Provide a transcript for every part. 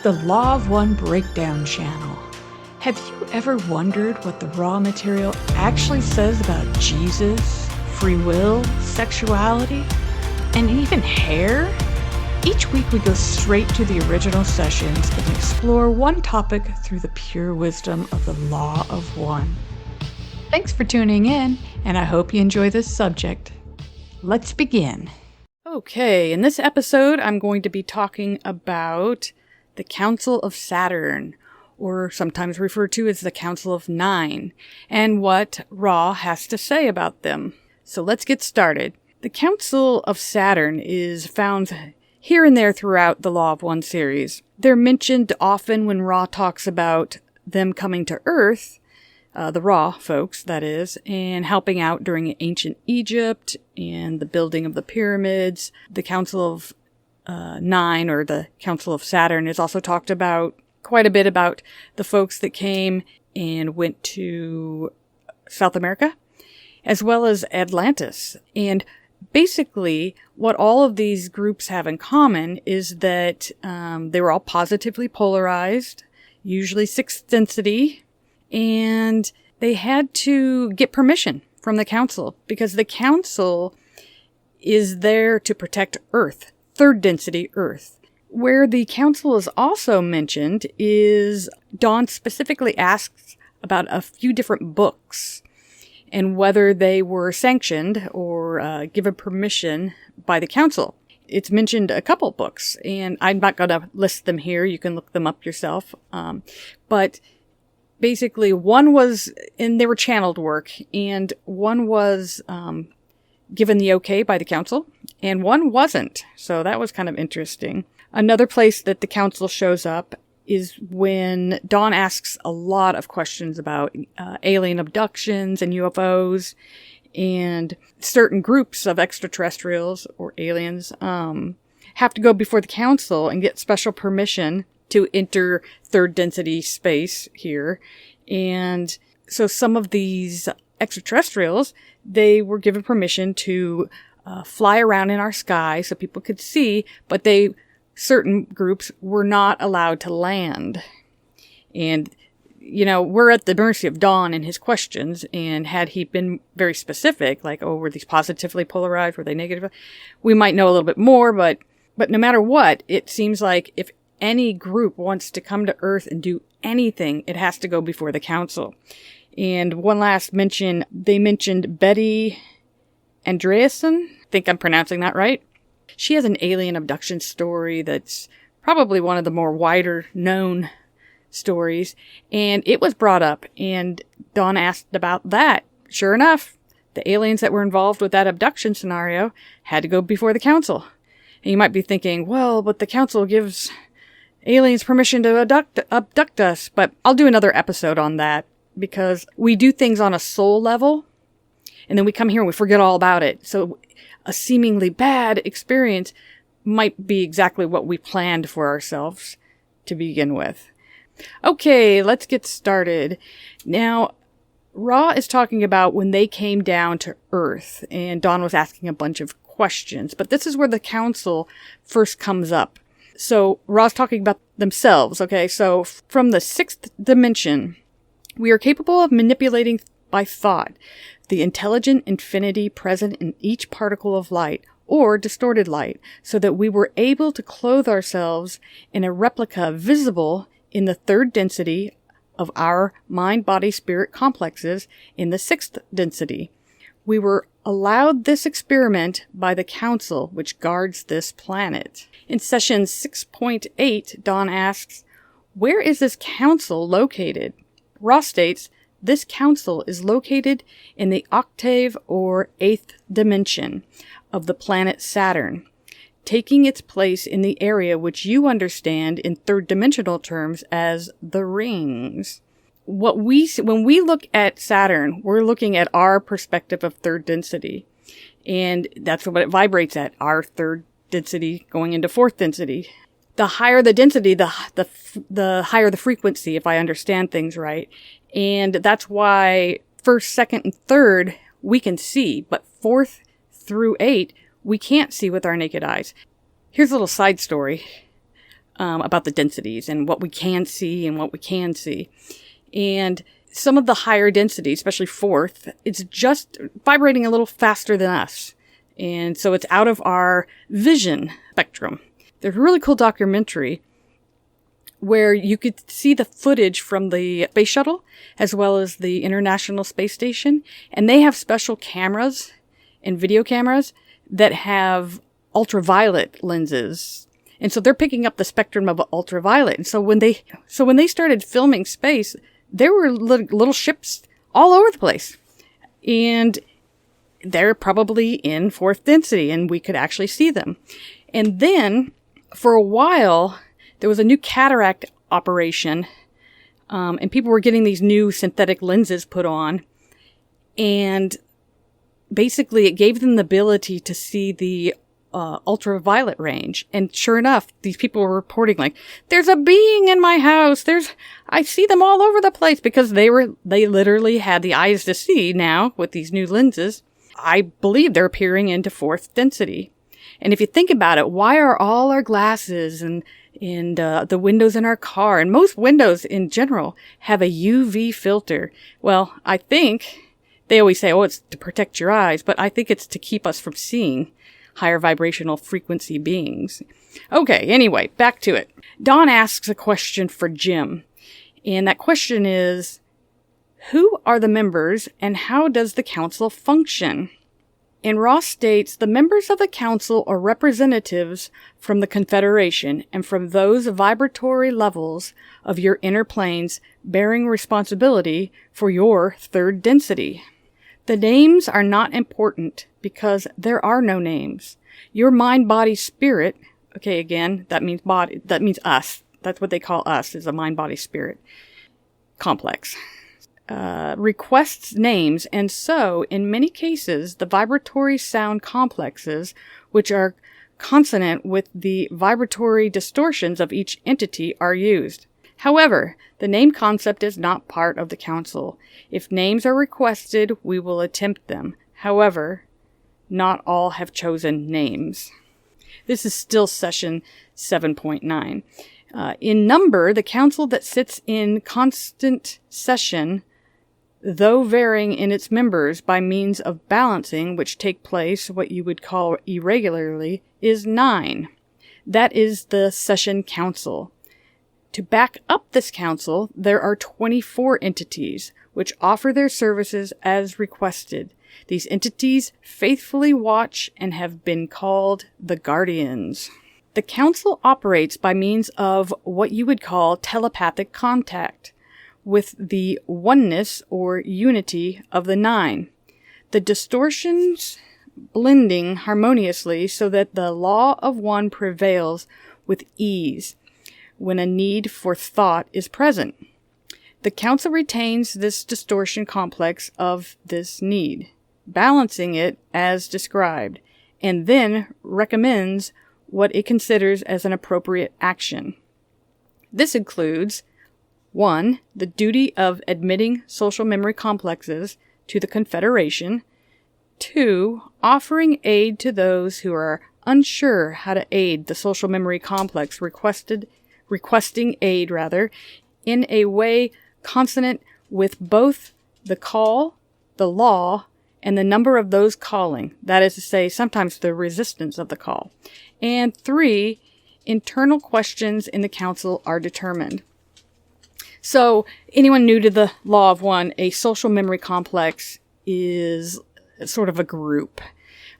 the Law of One Breakdown channel. Have you ever wondered what the raw material actually says about Jesus, free will, sexuality, and even hair? Each week we go straight to the original sessions and explore one topic through the pure wisdom of the Law of One. Thanks for tuning in, and I hope you enjoy this subject. Let's begin. Okay, in this episode I'm going to be talking about the Council of Saturn, or sometimes referred to as the Council of Nine, and what Ra has to say about them. So let's get started. The Council of Saturn is found here and there throughout the Law of One series. They're mentioned often when Ra talks about them coming to Earth, the Ra folks, that is, and helping out during ancient Egypt and the building of the pyramids. The Council of Nine, or the Council of Saturn, is also talked about quite a bit about the folks that came and went to South America, as well as Atlantis. And basically, what all of these groups have in common is that they were all positively polarized, usually sixth density, and they had to get permission from the council because the council is there to protect Earth, third density Earth. Where the council is also mentioned is Dawn specifically asks about a few different books and whether they were sanctioned or given permission by the council. It's mentioned a couple books, and I'm not going to list them here. You can look them up yourself. But basically, one was, and they were channeled work, and one was given the okay by the council, and one wasn't. So that was kind of interesting. Another place that the council shows up is when Dawn asks a lot of questions about alien abductions and UFOs, and certain groups of extraterrestrials or aliens have to go before the council and get special permission to enter third density space here. And so some of these extraterrestrials, they were given permission to fly around in our sky so people could see, but certain groups were not allowed to land. And, you know, we're at the mercy of Dawn and his questions, and had he been very specific, like, oh, were these positively polarized, were they negative, we might know a little bit more, but no matter what, it seems like if any group wants to come to Earth and do anything, it has to go before the council. And one last mention, they mentioned Betty Andreasen. I think I'm pronouncing that right. She has an alien abduction story that's probably one of the more wider known stories. And it was brought up, and Dawn asked about that. Sure enough, the aliens that were involved with that abduction scenario had to go before the council. And you might be thinking, well, but the council gives aliens permission to abduct us. But I'll do another episode on that, because we do things on a soul level, and then we come here and we forget all about it. So a seemingly bad experience might be exactly what we planned for ourselves to begin with. Okay, let's get started. Now, Ra is talking about when they came down to Earth, and Dawn was asking a bunch of questions, but this is where the council first comes up. So Ra's talking about themselves, okay? So from the sixth dimension, we are capable of manipulating by thought the intelligent infinity present in each particle of light, or distorted light, so that we were able to clothe ourselves in a replica visible in the third density of our mind-body-spirit complexes in the sixth density. We were allowed this experiment by the council, which guards this planet. In session 6.8, Dawn asks, where is this council located? Ra states, this council is located in the octave or eighth dimension of the planet Saturn, taking its place in the area which you understand in third dimensional terms as the rings. When we look at Saturn, we're looking at our perspective of third density, and that's what it vibrates at, our third density going into fourth density. The higher the density, the higher the frequency, if I understand things right. And that's why first, second, and third we can see, but fourth through eight we can't see with our naked eyes. Here's a little side story. about the densities and what we can see and what we can see. And some of the higher densities, especially fourth, it's just vibrating a little faster than us. And so it's out of our vision spectrum. There's a really cool documentary where you could see the footage from the space shuttle as well as the International Space Station. And they have special cameras and video cameras that have ultraviolet lenses. And so they're picking up the spectrum of ultraviolet. And so when they started filming space, there were little ships all over the place. And they're probably in fourth density, and we could actually see them. And then, for a while, there was a new cataract operation, and people were getting these new synthetic lenses put on. And basically, it gave them the ability to see the ultraviolet range. And sure enough, these people were reporting like, there's a being in my house. I see them all over the place, because they literally had the eyes to see now with these new lenses. I believe they're appearing into fourth density. And if you think about it, why are all our glasses and the windows in our car, and most windows in general, have a UV filter? Well, I think they always say, oh, it's to protect your eyes, but I think it's to keep us from seeing higher vibrational frequency beings. Okay, anyway, back to it. Dawn asks a question for Jim. And that question is, who are the members and how does the council function? And Ross states, the members of the council are representatives from the Confederation and from those vibratory levels of your inner planes bearing responsibility for your third density. The names are not important because there are no names. Your mind, body, spirit, okay, again, that means body, that means us. That's what they call us, is a mind, body, spirit complex. Requests names, and so, in many cases, the vibratory sound complexes, which are consonant with the vibratory distortions of each entity, are used. However, the name concept is not part of the council. If names are requested, we will attempt them. However, not all have chosen names. This is still session 7.9. In number, the council that sits in constant session, though varying in its members by means of balancing, which take place what you would call irregularly, is 9. That is the session council. To back up this council, there are 24 entities, which offer their services as requested. These entities faithfully watch and have been called the Gaurdians. The council operates by means of what you would call telepathic contact with the oneness or unity of the 9. The distortions blending harmoniously so that the law of one prevails with ease when a need for thought is present. The council retains this distortion complex of this need, balancing it as described, and then recommends what it considers as an appropriate action. This includes 1. The duty of admitting social memory complexes to the Confederation. 2. Offering aid to those who are unsure how to aid the social memory complex requesting aid in a way consonant with both the call, the law, and the number of those calling. That is to say, sometimes the resistance of the call. And 3. Internal questions in the council are determined. So, anyone new to the law of one, a social memory complex is sort of a group.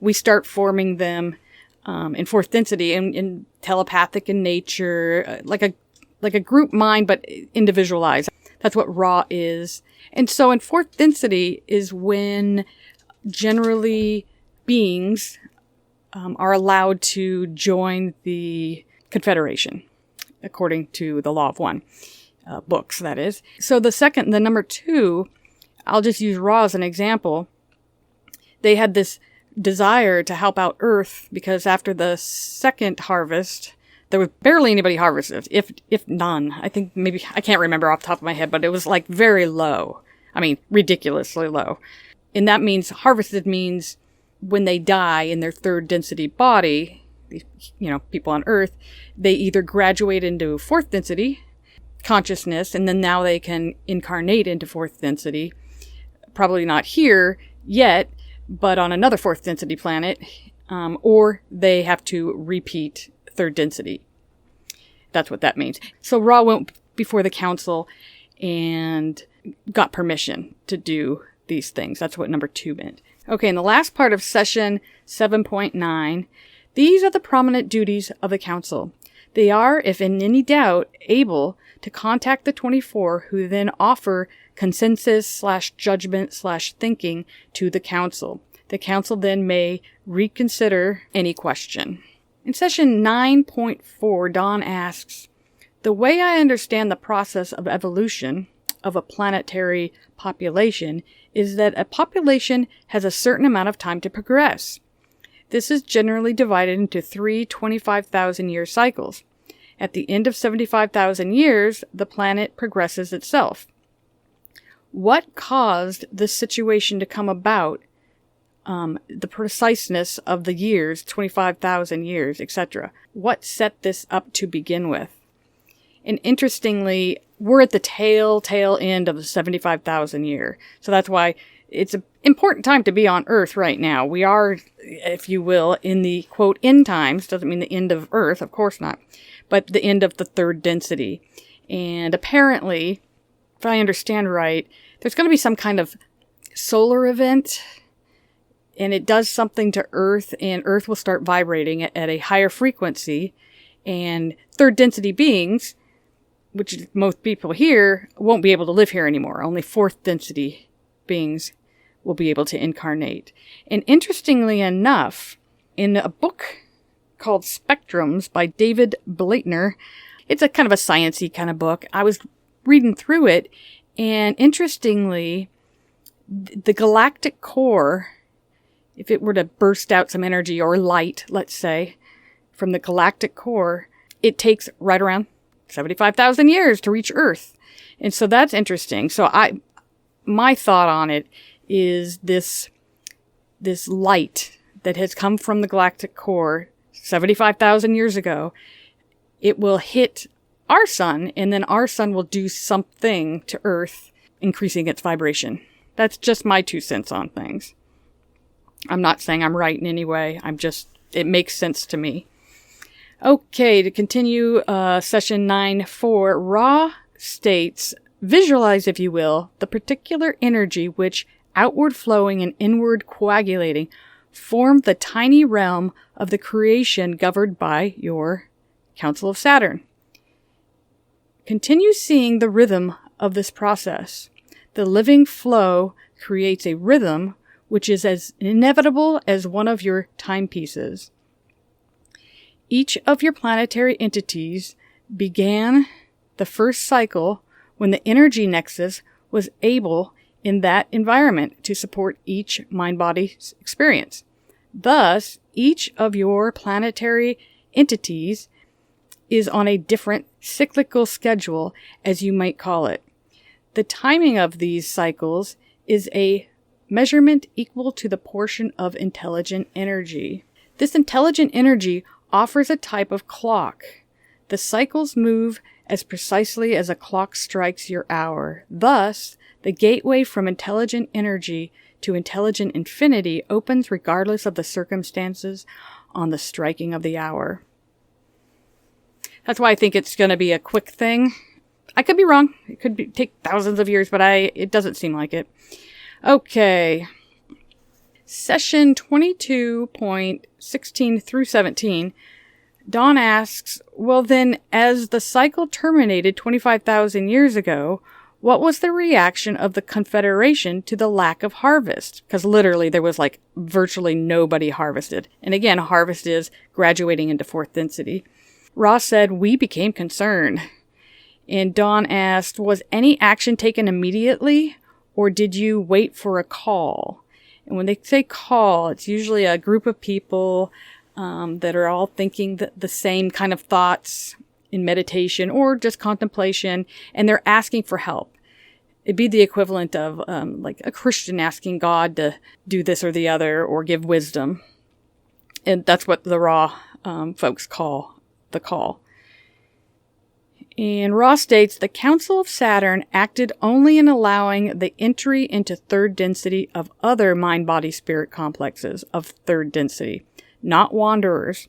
We start forming them in fourth density in telepathic in nature, like a group mind, but individualized. That's what Ra is. And so in fourth density is when generally beings are allowed to join the Confederation, according to the law of one. Books, that is. So the number 2, I'll just use Ra as an example. They had this desire to help out Earth because after the second harvest, there was barely anybody harvested, if none. I think maybe, I can't remember off the top of my head, but it was like very low. I mean, ridiculously low. And that means, harvested means when they die in their third density body, these, people on Earth, they either graduate into fourth density consciousness, and then now they can incarnate into fourth density. Probably not here yet, but on another fourth density planet, or they have to repeat third density. That's what that means. So Ra went before the council and got permission to do these things. That's what number 2 meant. Okay, in the last part of session 7.9, these are the prominent duties of the council. They are, if in any doubt, able to contact the 24, who then offer consensus/judgment/thinking to the council. The council then may reconsider any question. In session 9.4, Dawn asks, the way I understand the process of evolution of a planetary population is that a population has a certain amount of time to progress. This is generally divided into 3 25,000-year cycles. At the end of 75,000 years, the planet progresses itself. What caused this situation to come about? The preciseness of the years, 25,000 years, etc. What set this up to begin with? And interestingly, we're at the tail end of the 75,000 year. So that's why it's an important time to be on Earth right now. We are, if you will, in the, quote, end times. Doesn't mean the end of Earth, of course not. But the end of the third density. And apparently, if I understand right, there's going to be some kind of solar event, and it does something to Earth, and Earth will start vibrating at a higher frequency, and third density beings, which most people here, won't be able to live here anymore. Only fourth density beings will be able to incarnate. And interestingly enough, in a book called Spectrums by David Blaitner, it's a kind of a sciencey kind of book. I was reading through it, and interestingly, the galactic core, if it were to burst out some energy or light, let's say, from the galactic core, it takes right around 75,000 years to reach Earth. And so that's interesting. So my thought on it is this light that has come from the galactic core 75,000 years ago, it will hit our sun, and then our sun will do something to Earth, increasing its vibration. That's just my 2 cents on things. I'm not saying I'm right in any way. It makes sense to me. Okay, to continue session 9.4, Ra states, visualize, if you will, the particular energy which, outward flowing and inward coagulating, form the tiny realm of the creation governed by your Council of Saturn. Continue seeing the rhythm of this process. The living flow creates a rhythm which is as inevitable as one of your timepieces. Each of your planetary entities began the first cycle when the energy nexus was able in that environment to support each mind-body experience. Thus, each of your planetary entities is on a different cyclical schedule, as you might call it. The timing of these cycles is a measurement equal to the portion of intelligent energy. This intelligent energy offers a type of clock. The cycles move as precisely as a clock strikes your hour. Thus, the gateway from intelligent energy to intelligent infinity opens regardless of the circumstances on the striking of the hour. That's why I think it's going to be a quick thing. I could be wrong. It could take thousands of years, but it doesn't seem like it. Okay. Session 22.16 through 17. Dawn asks, well then, as the cycle terminated 25,000 years ago, what was the reaction of the Confederation to the lack of harvest? Because literally there was virtually nobody harvested. And again, harvest is graduating into fourth density. Ross said, we became concerned. And Dawn asked, was any action taken immediately, or did you wait for a call? And when they say call, it's usually a group of people that are all thinking the same kind of thoughts in meditation or just contemplation, and they're asking for help. It'd be the equivalent of a Christian asking God to do this or the other or give wisdom. And that's what the Ra folks call the call. And Ra states, the Council of Saturn acted only in allowing the entry into third density of other mind-body-spirit complexes of third density, not wanderers,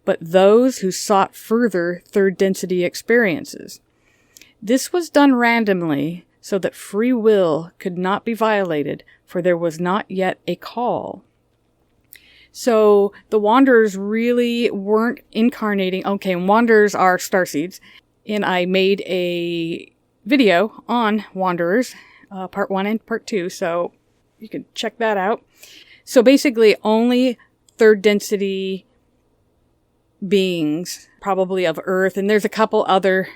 but those who sought further third density experiences. This was done randomly so that free will could not be violated, for there was not yet a call. So the wanderers really weren't incarnating. Okay, wanderers are starseeds. And I made a video on wanderers, part 1 and part 2, so you can check that out. So basically, only third density beings, probably of Earth, and there's a couple other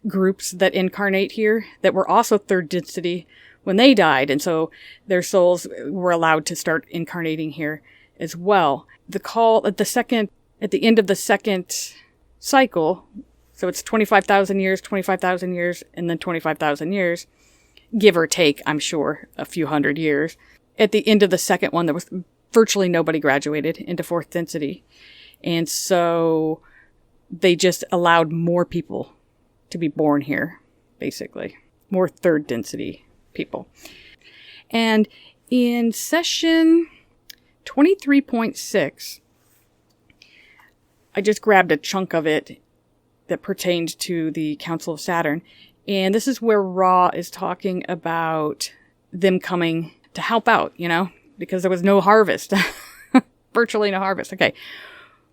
groups that incarnate here that were also third density when they died, and so their souls were allowed to start incarnating here as well. The call at the end of the second cycle. So it's 25,000 years, and then 25,000 years, give or take, I'm sure, a few hundred years. At the end of the second one, there was virtually nobody graduated into fourth density. And so they just allowed more people to be born here, basically. More third density people. And in session 23.6, I just grabbed a chunk of it that pertained to the Council of Saturn. And this is where Ra is talking about them coming to help out, because there was no harvest. Virtually no harvest. Okay.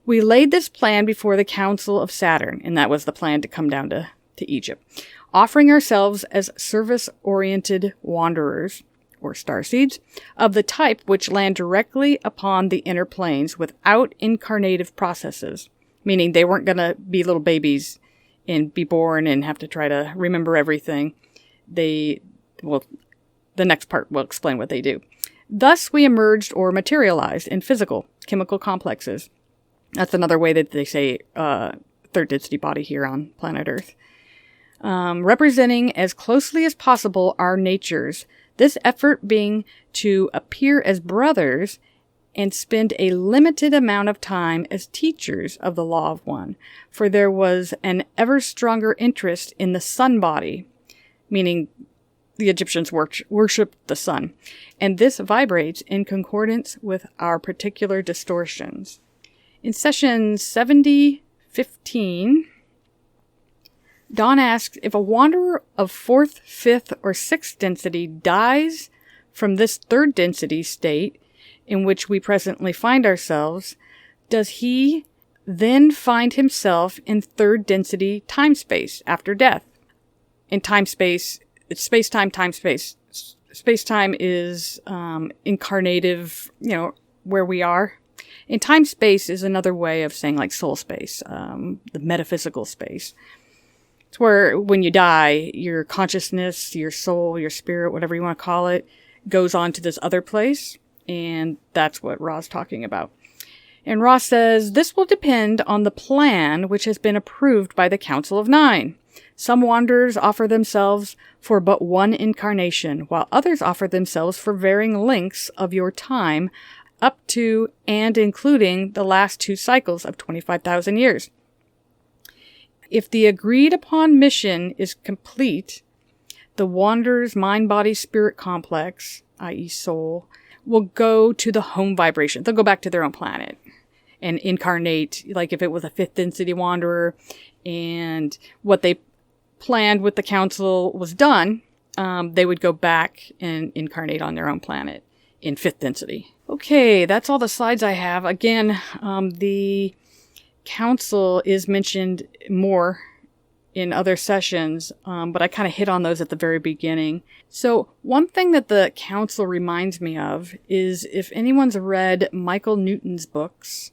We laid this plan before the Council of Saturn, and that was the plan to come down to Egypt, offering ourselves as service-oriented wanderers, or starseeds, of the type which land directly upon the inner planes without incarnative processes. Meaning they weren't going to be little babies and be born and have to try to remember everything. The next part will explain what they do. Thus, we emerged or materialized in physical, chemical complexes. That's another way that they say third density body here on planet Earth. Representing as closely as possible our natures, this effort being to appear as brothers and spend a limited amount of time as teachers of the law of one, for there was an ever stronger interest in the sun body, meaning the Egyptians worshipped the sun, and this vibrates in concordance with our particular distortions. In session 70:15, Dawn asks, if a wanderer of 4th, 5th, or 6th density dies from this third density state in which we presently find ourselves, does he then find himself in third density time-space after death? In time-space, it's space-time, time-space. Space-time is incarnative, where we are. And time-space is another way of saying like soul space, the metaphysical space. It's where when you die, your consciousness, your soul, your spirit, whatever you want to call it, goes on to this other place. And that's what Ra's talking about. And Ra says, this will depend on the plan which has been approved by the Council of 9. Some wanderers offer themselves for but one incarnation, while others offer themselves for varying lengths of your time, up to and including the last 2 cycles of 25,000 years. If the agreed upon mission is complete, the wanderer's mind-body-spirit complex, i.e. soul, will go to the home vibration. They'll go back to their own planet and incarnate, like if it was a 5th density wanderer and what they planned with the council was done, they would go back and incarnate on their own planet in 5th density. Okay, that's all the slides I have. Again, the council is mentioned more in other sessions, but I kind of hit on those at the very beginning. So one thing that the council reminds me of is if anyone's read Michael Newton's books,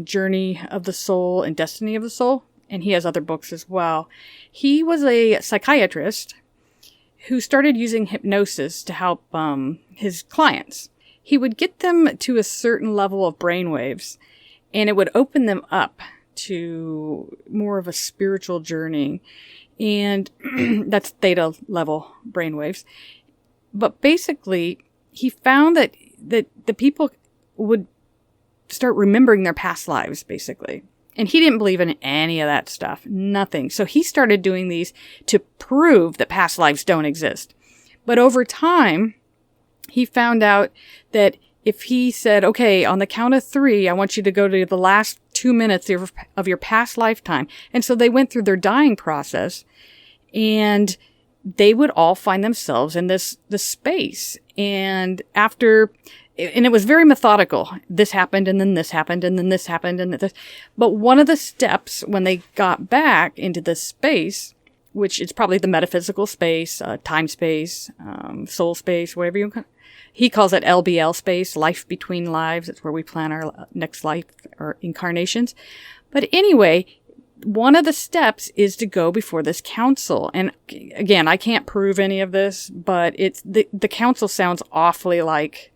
Journey of the Soul and Destiny of the Soul, and he has other books as well. He was a psychiatrist who started using hypnosis to help his clients. He would get them to a certain level of brainwaves, and it would open them up to more of a spiritual journey. And that's theta level brainwaves. But basically, he found that the people would start remembering their past lives, basically. And he didn't believe in any of that stuff. Nothing. So he started doing these to prove that past lives don't exist. But over time, he found out that if he said, okay, on the count of 3, I want you to go to the last 2 minutes of your past lifetime. And so they went through their dying process, and they would all find themselves in this space. And it was very methodical. This happened, and then this happened, and then this happened, and this. But one of the steps when they got back into this space, which is probably the metaphysical space, time space, soul space, whatever you call it. He calls it LBL space, life between lives. It's where we plan our next life or incarnations. But anyway, one of the steps is to go before this council. And again, I can't prove any of this, but it's the council sounds awfully like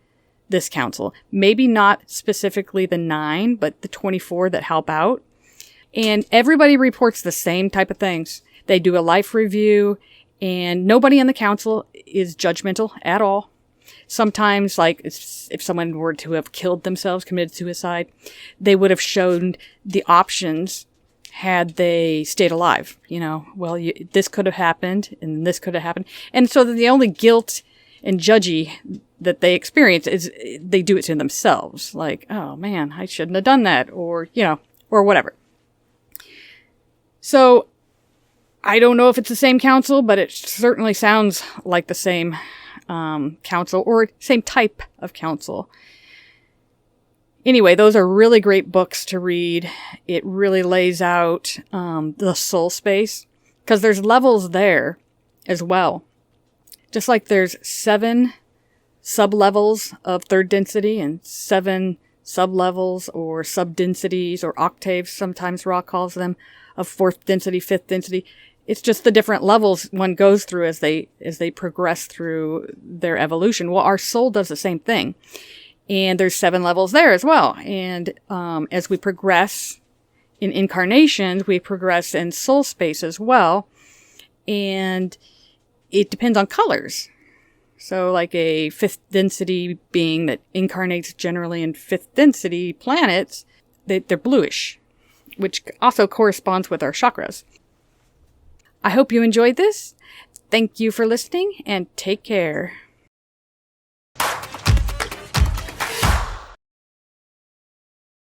this council. Maybe not specifically the 9, but the 24 that help out. And everybody reports the same type of things. They do a life review, and nobody in the council is judgmental at all. Sometimes, like, if someone were to have killed themselves, committed suicide, they would have shown the options had they stayed alive. Well, this could have happened, and this could have happened. And so the only guilt and judgy that they experience is they do it to themselves. Like, oh man, I shouldn't have done that, or whatever. So, I don't know if it's the same council, but it certainly sounds like the same council, or same type of council. Anyway, those are really great books to read. It really lays out the soul space, because there's levels there as well. Just like there's 7 sub-levels of third density and 7 sub-levels or sub-densities or octaves, sometimes Ra calls them, of 4th density, 5th density. It's just the different levels one goes through as they progress through their evolution. Well, our soul does the same thing. And there's 7 levels there as well. And as we progress in incarnations, we progress in soul space as well. And it depends on colors. So like a 5th density being that incarnates generally in 5th density planets, they're bluish, which also corresponds with our chakras. I hope you enjoyed this. Thank you for listening, and take care.